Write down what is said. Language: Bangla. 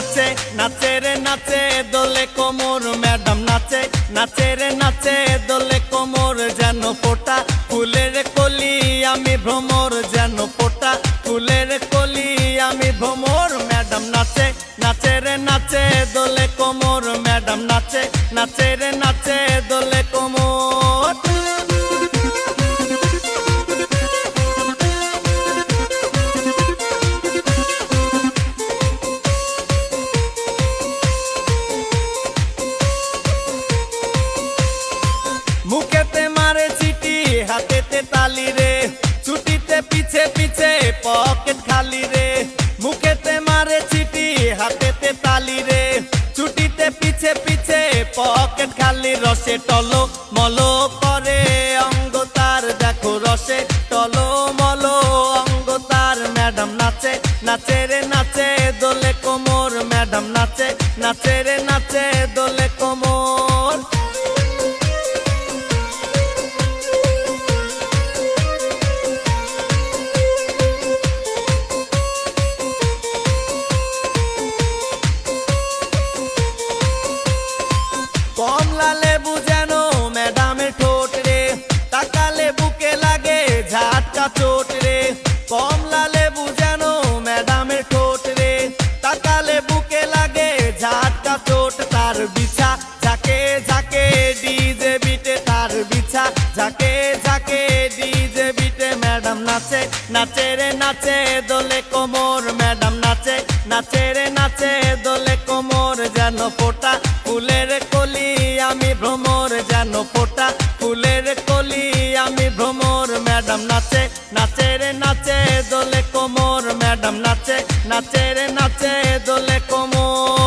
নাচে নাচে রে নাচে দোলে কোমর ম্যাডাম নাচে নাচে রে নাচে দোলে কোমর যেন ফোটা ফুলের কলি আমি ভ্রমর যেন ফোটা ফুলের কলি আমি ভ্রমর ম্যাডাম নাচে নাচে রে নাচে দোলে কোমর ম্যাডাম নাচে নাচে রে নাচে দোলে কোমর। মুখেতে মারে চিঠি হাতেতে তালি রে ছুটিতে পিছে পিছে পকেট খালি রে মুখেতে মারে চিঠি হাতেতে তালি রে ছুটিতে পিছে পিছে পকেট খালি রসে টলো মলো করে অঙ্গ তার দেখো রসে টলো মলো অঙ্গ তার ম্যাডাম নাচে নাচে রে নাচে দোলে কোমর ম্যাডাম নাচে নাচে রে নাচে দোলে কোমর। কমলা লেবু যেন ম্যাডামের ঠোঁট রে তাকালে বুকে লাগে ঝাটকা চোট রে কমলা লেবু যেন ম্যাডামের ঠোঁট রে তাকালে বুকে লাগে ঝাটকা চোট তার বিছা ঝাঁকে ঝাঁকে ডিজে বিটে তার বিছা ঝাঁকে ঝাঁকে ডিজে বিটে ম্যাডাম নাচে নাচে রে নাচে দোলে কোমর ম্যাডাম নাচে নাচে রে নাচে দোলে কোমর যেন ফোটা ফুলের কলি আমি ভ্রমর যেন ফোটা ফুলের কলি আমি ভ্রমর ম্যাডাম নাচে নাচে রে নাচে দোলে কোমর ম্যাডাম নাচে নাচে রে নাচে দোলে কোমর।